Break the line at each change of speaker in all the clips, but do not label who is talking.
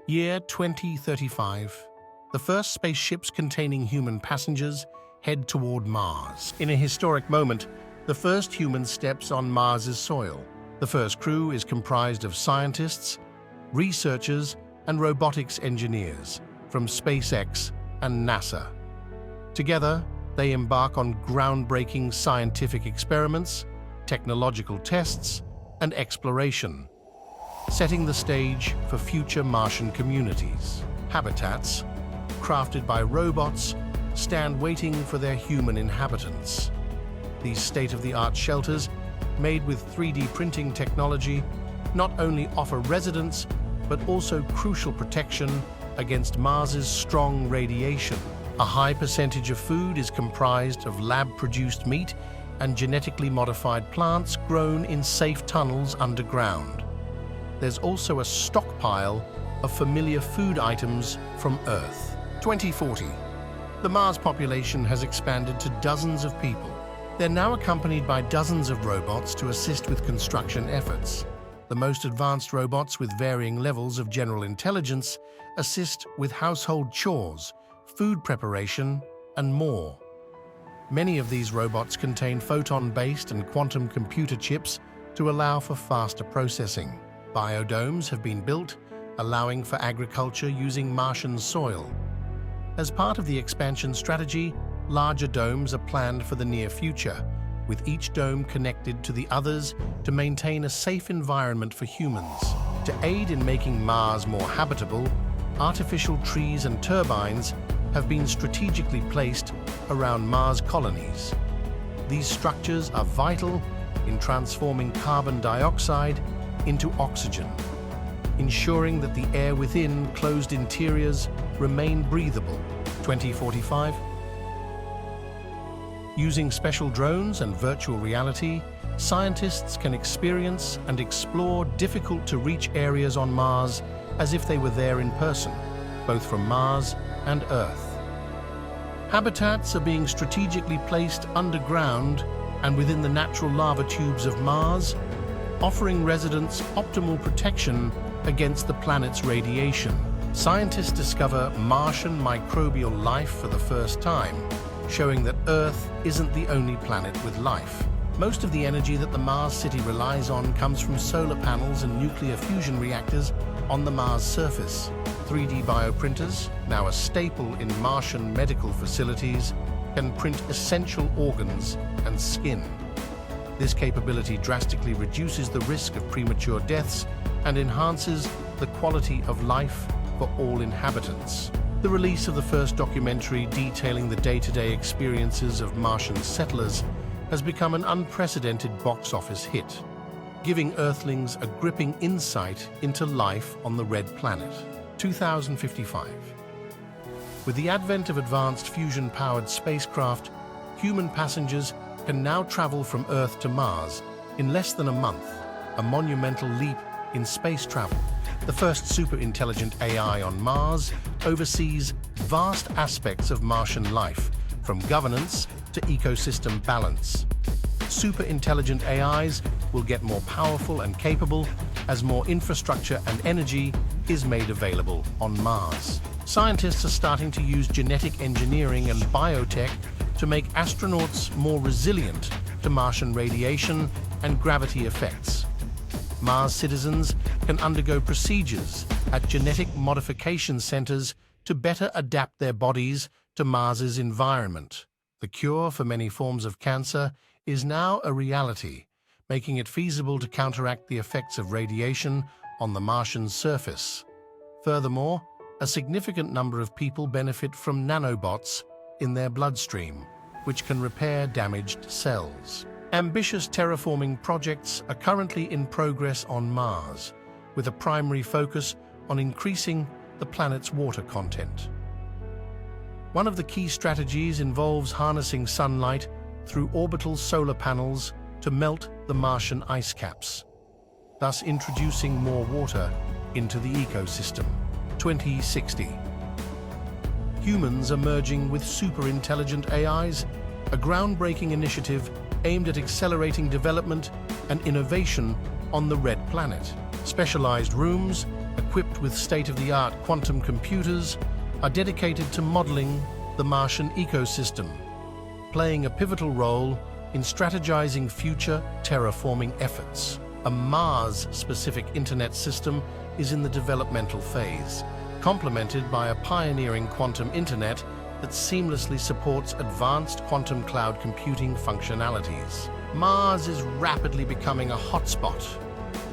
Year 2035. The first spaceships containing human passengers head toward Mars. In a historic moment, the first human steps on Mars's soil. The first crew is comprised of scientists, researchers, and robotics engineers from SpaceX and NASA. Together, they embark on groundbreaking scientific experiments, technological tests, and exploration, setting the stage for future Martian communities. Habitats, crafted by robots, stand waiting for their human inhabitants. These state-of-the-art shelters, made with 3D printing technology, not only offer residence, but also crucial protection against Mars's strong radiation. A high percentage of food is comprised of lab-produced meat and genetically modified plants grown in safe tunnels underground. There's also a stockpile of familiar food items from Earth. 2040. The Mars population has expanded to dozens of people. They're now accompanied by dozens of robots to assist with construction efforts. The most advanced robots with varying levels of general intelligence assist with household chores, food preparation, and more. Many of these robots contain photon-based and quantum computer chips to allow for faster processing. Biodomes have been built, allowing for agriculture using Martian soil. As part of the expansion strategy, larger domes are planned for the near future, with each dome connected to the others to maintain a safe environment for humans. To aid in making Mars more habitable, artificial trees and turbines have been strategically placed around Mars colonies. These structures are vital in transforming carbon dioxide into oxygen, ensuring that the air within closed interiors remain breathable. 2045. Using special drones and virtual reality, scientists can experience and explore difficult-to-reach areas on Mars as if they were there in person, both from Mars and Earth. Habitats are being strategically placed underground and within the natural lava tubes of Mars, offering residents optimal protection against the planet's radiation. Scientists discover Martian microbial life for the first time, showing that Earth isn't the only planet with life. Most of the energy that the Mars city relies on comes from solar panels and nuclear fusion reactors on the Mars surface. 3D bioprinters, now a staple in Martian medical facilities, can print essential organs and skin. This capability drastically reduces the risk of premature deaths and enhances the quality of life for all inhabitants. The release of the first documentary detailing the day-to-day experiences of Martian settlers has become an unprecedented box office hit, giving Earthlings a gripping insight into life on the Red Planet. 2055. With the advent of advanced fusion-powered spacecraft, human passengers can now travel from Earth to Mars in less than a month, a monumental leap in space travel. The first super-intelligent AI on Mars oversees vast aspects of Martian life, from governance to ecosystem balance. Super-intelligent AIs will get more powerful and capable as more infrastructure and energy is made available on Mars. Scientists are starting to use genetic engineering and biotech to make astronauts more resilient to Martian radiation and gravity effects. Mars citizens can undergo procedures at genetic modification centers to better adapt their bodies to Mars's environment. The cure for many forms of cancer is now a reality, making it feasible to counteract the effects of radiation on the Martian surface. Furthermore, a significant number of people benefit from nanobots in their bloodstream, which can repair damaged cells. Ambitious terraforming projects are currently in progress on Mars, with a primary focus on increasing the planet's water content. One of the key strategies involves harnessing sunlight through orbital solar panels to melt the Martian ice caps, thus introducing more water into the ecosystem. 2060. Humans are merging with super-intelligent AIs, a groundbreaking initiative aimed at accelerating development and innovation on the Red Planet. Specialized rooms, equipped with state-of-the-art quantum computers, are dedicated to modeling the Martian ecosystem, playing a pivotal role in strategizing future terraforming efforts. A Mars-specific internet system is in the developmental phase, complemented by a pioneering quantum internet that seamlessly supports advanced quantum cloud computing functionalities. Mars is rapidly becoming a hotspot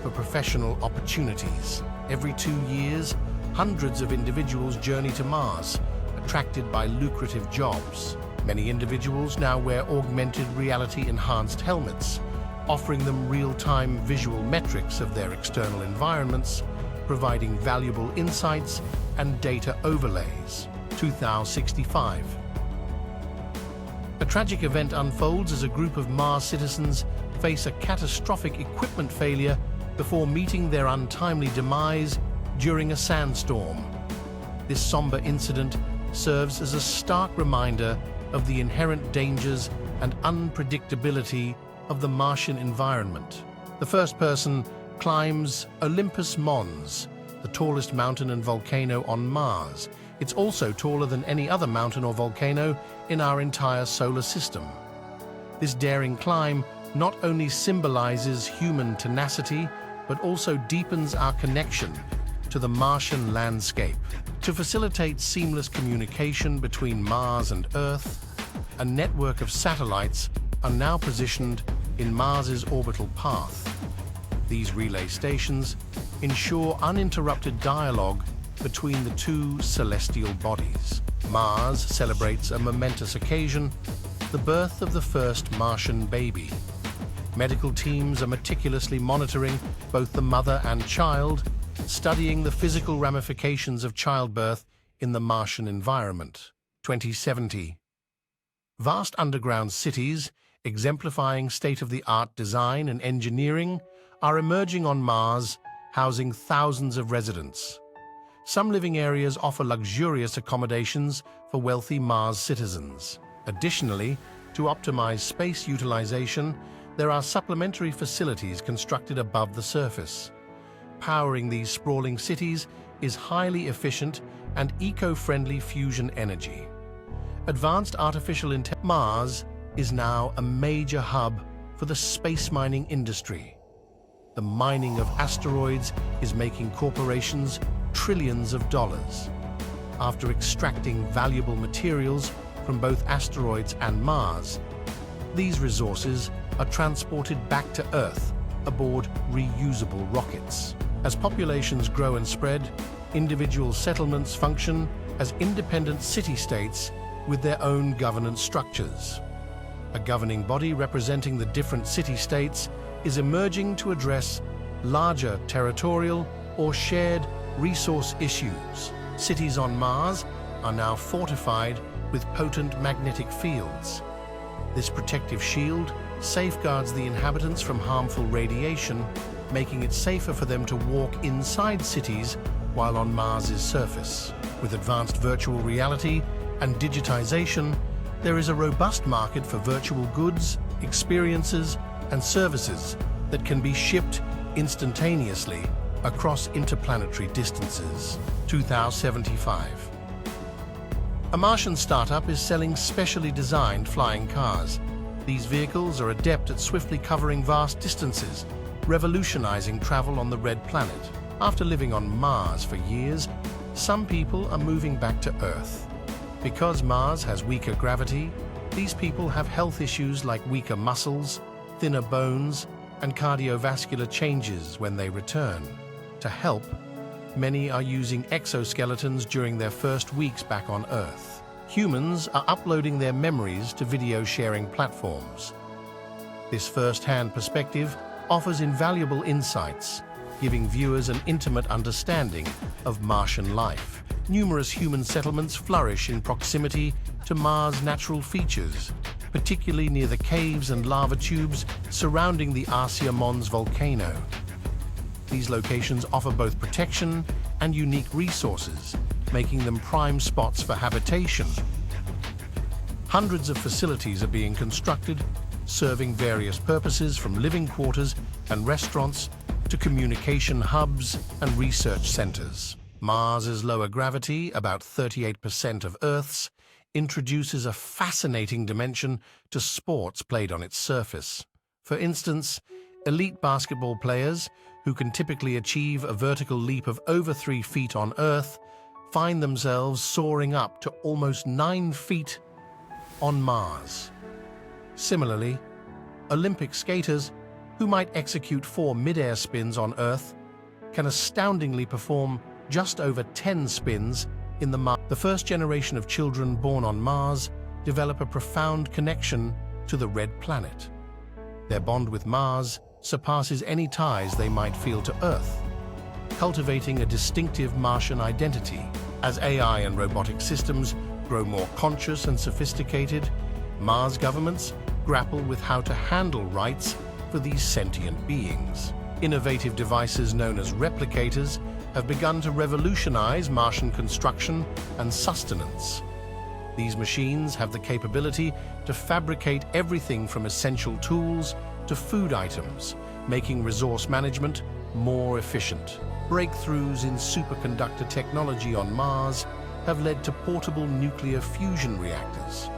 for professional opportunities. Every 2 years, hundreds of individuals journey to Mars, attracted by lucrative jobs. Many individuals now wear augmented reality-enhanced helmets, offering them real-time visual metrics of their external environments, providing valuable insights and data overlays. 2065. A tragic event unfolds as a group of Mars citizens face a catastrophic equipment failure before meeting their untimely demise during a sandstorm. This somber incident serves as a stark reminder of the inherent dangers and unpredictability of the Martian environment. The first person climbs Olympus Mons, the tallest mountain and volcano on Mars. It's also taller than any other mountain or volcano in our entire solar system. This daring climb not only symbolizes human tenacity, but also deepens our connection to the Martian landscape. To facilitate seamless communication between Mars and Earth, a network of satellites are now positioned in Mars's orbital path. These relay stations ensure uninterrupted dialogue between the two celestial bodies. Mars celebrates a momentous occasion, the birth of the first Martian baby. Medical teams are meticulously monitoring both the mother and child, studying the physical ramifications of childbirth in the Martian environment. 2070. Vast underground cities, exemplifying state-of-the-art design and engineering, are emerging on Mars, housing thousands of residents. Some living areas offer luxurious accommodations for wealthy Mars citizens. Additionally, to optimize space utilization, there are supplementary facilities constructed above the surface. Powering these sprawling cities is highly efficient and eco-friendly fusion energy. Advanced artificial intelligence. Mars is now a major hub for the space mining industry. The mining of asteroids is making corporations trillions of dollars. After extracting valuable materials from both asteroids and Mars, these resources are transported back to Earth aboard reusable rockets. As populations grow and spread, individual settlements function as independent city-states with their own governance structures. A governing body representing the different city-states is emerging to address larger territorial or shared resource issues. Cities on Mars are now fortified with potent magnetic fields. This protective shield safeguards the inhabitants from harmful radiation, making it safer for them to walk inside cities while on Mars's surface. With advanced virtual reality and digitization, there is a robust market for virtual goods, experiences, and services that can be shipped instantaneously across interplanetary distances. 2075. A Martian startup is selling specially designed flying cars. These vehicles are adept at swiftly covering vast distances, revolutionizing travel on the Red Planet. After living on Mars for years, some people are moving back to Earth. Because Mars has weaker gravity, these people have health issues like weaker muscles, thinner bones, and cardiovascular changes when they return. To help, many are using exoskeletons during their first weeks back on Earth. Humans are uploading their memories to video-sharing platforms. This first-hand perspective offers invaluable insights, giving viewers an intimate understanding of Martian life. Numerous human settlements flourish in proximity to Mars' natural features, particularly near the caves and lava tubes surrounding the Arsia Mons volcano. These locations offer both protection and unique resources, making them prime spots for habitation. Hundreds of facilities are being constructed, serving various purposes from living quarters and restaurants to communication hubs and research centers. Mars's lower gravity, about 38% of Earth's, introduces a fascinating dimension to sports played on its surface. For instance, elite basketball players, who can typically achieve a vertical leap of over 3 feet on Earth, find themselves soaring up to almost 9 feet on Mars. Similarly, Olympic skaters, who might execute 4 mid-air spins on Earth, can astoundingly perform just over 10 spins in the Mars. The first generation of children born on Mars develop a profound connection to the red planet. Their bond with Mars surpasses any ties they might feel to Earth, cultivating a distinctive Martian identity. As AI and robotic systems grow more conscious and sophisticated, Mars governments grapple with how to handle rights for these sentient beings. Innovative devices known as replicators have begun to revolutionize Martian construction and sustenance. These machines have the capability to fabricate everything from essential tools to food items, making resource management more efficient. Breakthroughs in superconductor technology on Mars have led to portable nuclear fusion reactors,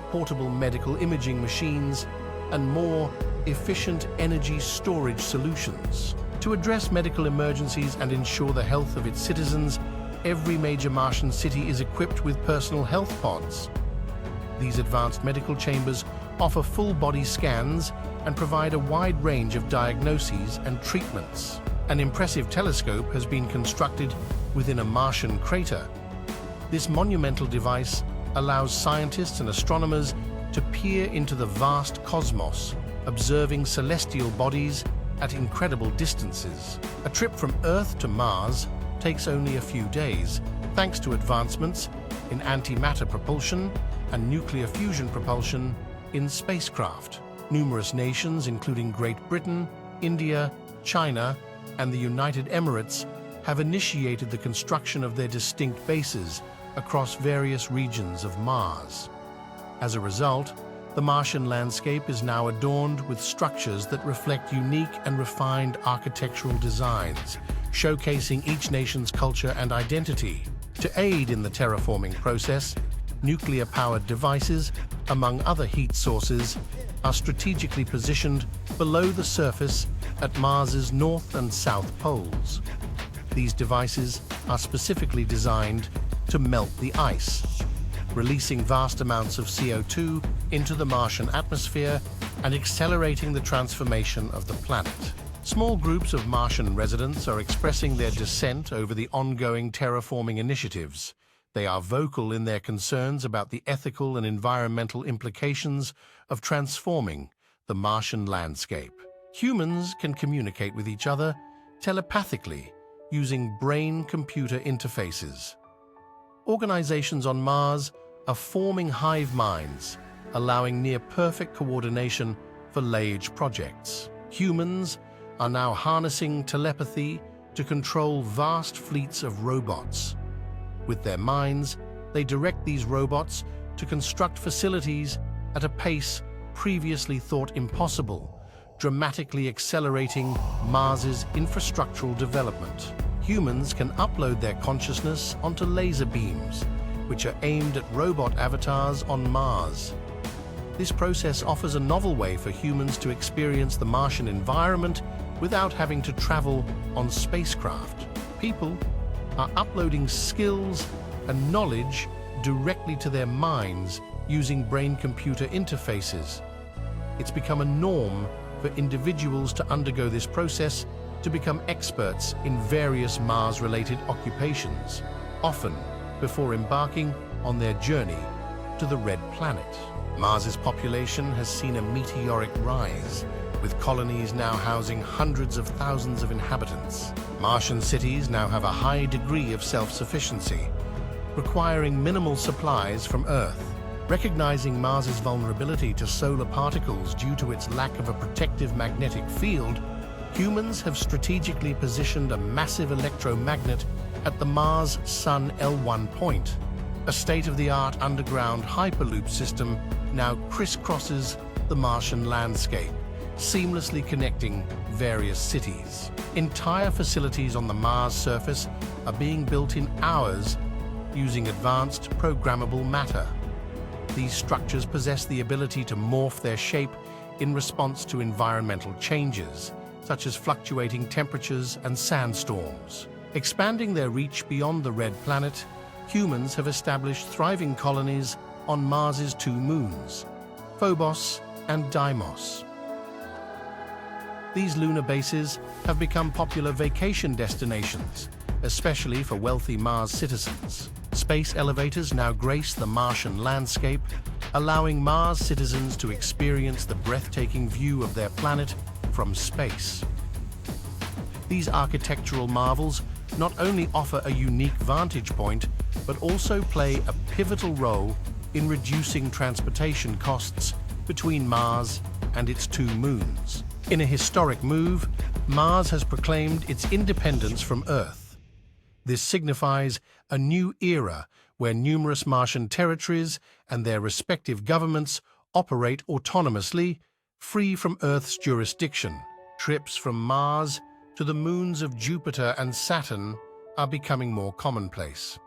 portable medical imaging machines, and more efficient energy storage solutions. To address medical emergencies and ensure the health of its citizens, every major Martian city is equipped with personal health pods. These advanced medical chambers offer full-body scans and provide a wide range of diagnoses and treatments. An impressive telescope has been constructed within a Martian crater. This monumental device allows scientists and astronomers to peer into the vast cosmos, observing celestial bodies at incredible distances. A trip from Earth to Mars takes only a few days, thanks to advancements in antimatter propulsion and nuclear fusion propulsion in spacecraft. Numerous nations, including Great Britain, India, China, and the United Emirates, have initiated the construction of their distinct bases across various regions of Mars. As a result, the Martian landscape is now adorned with structures that reflect unique and refined architectural designs, showcasing each nation's culture and identity. To aid in the terraforming process, nuclear-powered devices, among other heat sources, are strategically positioned below the surface at Mars's north and south poles. These devices are specifically designed to melt the ice, releasing vast amounts of CO2 into the Martian atmosphere and accelerating the transformation of the planet. Small groups of Martian residents are expressing their dissent over the ongoing terraforming initiatives. They are vocal in their concerns about the ethical and environmental implications of transforming the Martian landscape. Humans can communicate with each other telepathically using brain-computer interfaces. Organizations on Mars are forming hive minds, allowing near-perfect coordination for large projects. Humans are now harnessing telepathy to control vast fleets of robots. With their minds, they direct these robots to construct facilities at a pace previously thought impossible, dramatically accelerating Mars's infrastructural development. Humans can upload their consciousness onto laser beams, which are aimed at robot avatars on Mars. This process offers a novel way for humans to experience the Martian environment without having to travel on spacecraft. People are uploading skills and knowledge directly to their minds using brain-computer interfaces. It's become a norm for individuals to undergo this process to become experts in various Mars-related occupations, often before embarking on their journey to the Red Planet. Mars's population has seen a meteoric rise, with colonies now housing hundreds of thousands of inhabitants. Martian cities now have a high degree of self-sufficiency, requiring minimal supplies from Earth. Recognizing Mars's vulnerability to solar particles due to its lack of a protective magnetic field, humans have strategically positioned a massive electromagnet at the Mars-Sun L1 point. A state-of-the-art underground hyperloop system now crisscrosses the Martian landscape, seamlessly connecting various cities. Entire facilities on the Mars surface are being built in hours using advanced programmable matter. These structures possess the ability to morph their shape in response to environmental changes, such as fluctuating temperatures and sandstorms. Expanding their reach beyond the red planet, humans have established thriving colonies on Mars's 2 moons, Phobos and Deimos. These lunar bases have become popular vacation destinations, especially for wealthy Mars citizens. Space elevators now grace the Martian landscape, allowing Mars citizens to experience the breathtaking view of their planet from space. These architectural marvels not only offer a unique vantage point, but also play a pivotal role in reducing transportation costs between Mars and its 2 moons. In a historic move, Mars has proclaimed its independence from Earth. This signifies a new era where numerous Martian territories and their respective governments operate autonomously, free from Earth's jurisdiction. Trips from Mars to the moons of Jupiter and Saturn are becoming more commonplace.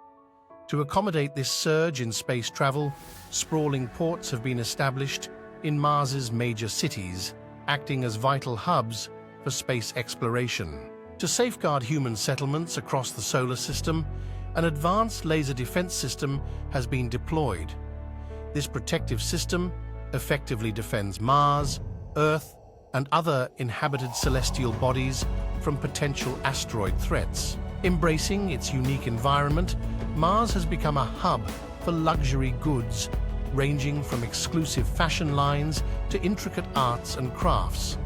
To accommodate this surge in space travel, sprawling ports have been established in Mars's major cities, acting as vital hubs for space exploration. To safeguard human settlements across the solar system, an advanced laser defense system has been deployed. This protective system effectively defends Mars, Earth, and other inhabited celestial bodies from potential asteroid threats. Embracing its unique environment, Mars has become a hub for luxury goods, ranging from exclusive fashion lines to intricate arts and crafts.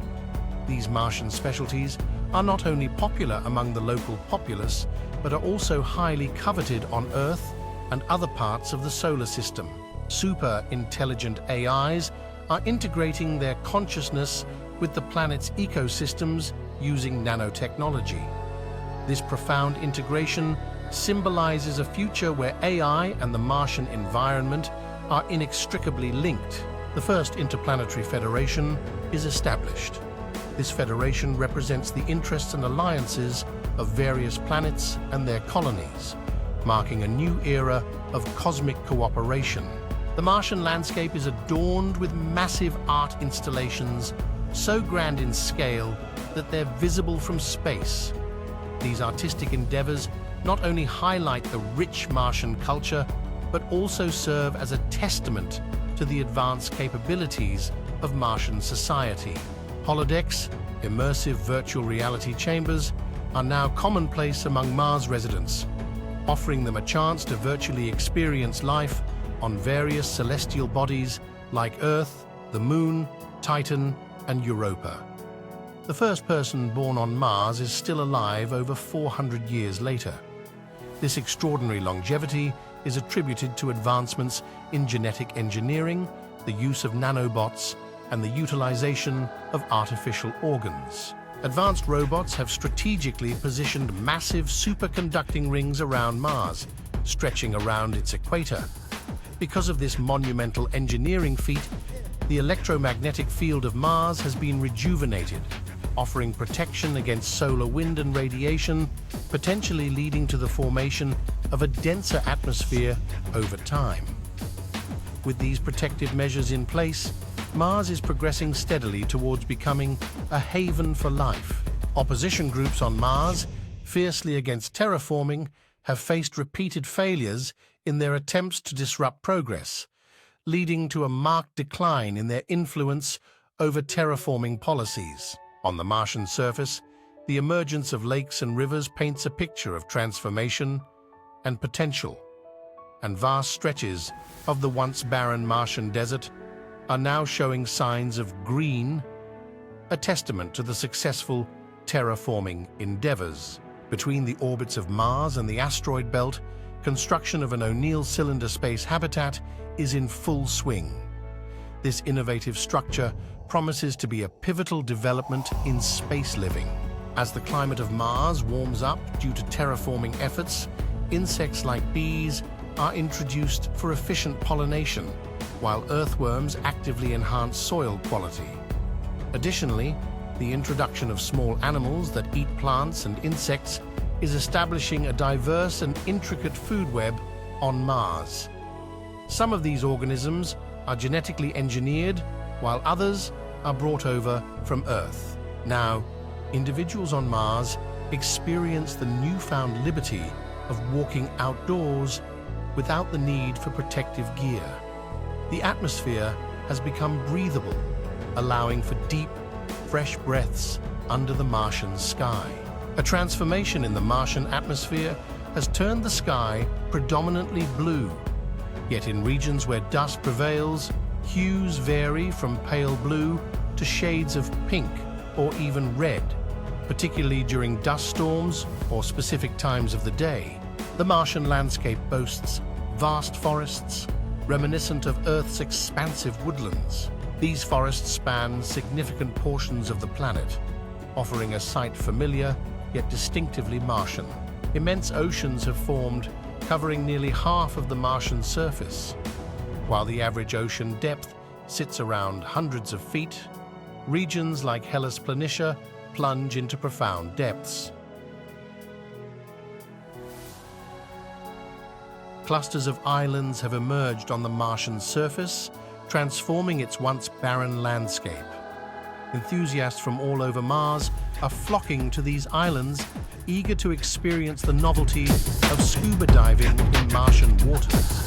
These Martian specialties are not only popular among the local populace, but are also highly coveted on Earth and other parts of the solar system. Super-intelligent AIs are integrating their consciousness with the planet's ecosystems using nanotechnology. This profound integration symbolizes a future where AI and the Martian environment are inextricably linked. The first interplanetary federation is established. This federation represents the interests and alliances of various planets and their colonies, marking a new era of cosmic cooperation. The Martian landscape is adorned with massive art installations, so grand in scale that they're visible from space. These artistic endeavors not only highlight the rich Martian culture, but also serve as a testament to the advanced capabilities of Martian society. Holodecks, immersive virtual reality chambers, are now commonplace among Mars residents, offering them a chance to virtually experience life on various celestial bodies like Earth, the Moon, Titan, and Europa. The first person born on Mars is still alive over 400 years later. This extraordinary longevity is attributed to advancements in genetic engineering, the use of nanobots, and the utilization of artificial organs. Advanced robots have strategically positioned massive superconducting rings around Mars, stretching around its equator. Because of this monumental engineering feat, the electromagnetic field of Mars has been rejuvenated, offering protection against solar wind and radiation, potentially leading to the formation of a denser atmosphere over time. With these protective measures in place, Mars is progressing steadily towards becoming a haven for life. Opposition groups on Mars, fiercely against terraforming, have faced repeated failures in their attempts to disrupt progress, leading to a marked decline in their influence over terraforming policies. On the Martian surface, the emergence of lakes and rivers paints a picture of transformation and potential, and vast stretches of the once barren Martian desert are now showing signs of green, a testament to the successful terraforming endeavors. Between the orbits of Mars and the asteroid belt, construction of an O'Neill cylinder space habitat is in full swing. This innovative structure promises to be a pivotal development in space living. As the climate of Mars warms up due to terraforming efforts, insects like bees are introduced for efficient pollination, while earthworms actively enhance soil quality. Additionally, the introduction of small animals that eat plants and insects is establishing a diverse and intricate food web on Mars. Some of these organisms are genetically engineered, while others are brought over from Earth. Now, individuals on Mars experience the newfound liberty of walking outdoors without the need for protective gear. The atmosphere has become breathable, allowing for deep, fresh breaths under the Martian sky. A transformation in the Martian atmosphere has turned the sky predominantly blue. Yet in regions where dust prevails, hues vary from pale blue to shades of pink or even red, particularly during dust storms or specific times of the day. The Martian landscape boasts vast forests, reminiscent of Earth's expansive woodlands. These forests span significant portions of the planet, offering a sight familiar yet distinctively Martian. Immense oceans have formed, covering nearly half of the Martian surface. While the average ocean depth sits around hundreds of feet, regions like Hellas Planitia plunge into profound depths. Clusters of islands have emerged on the Martian surface, transforming its once barren landscape. Enthusiasts from all over Mars are flocking to these islands, eager to experience the novelty of scuba diving in Martian waters.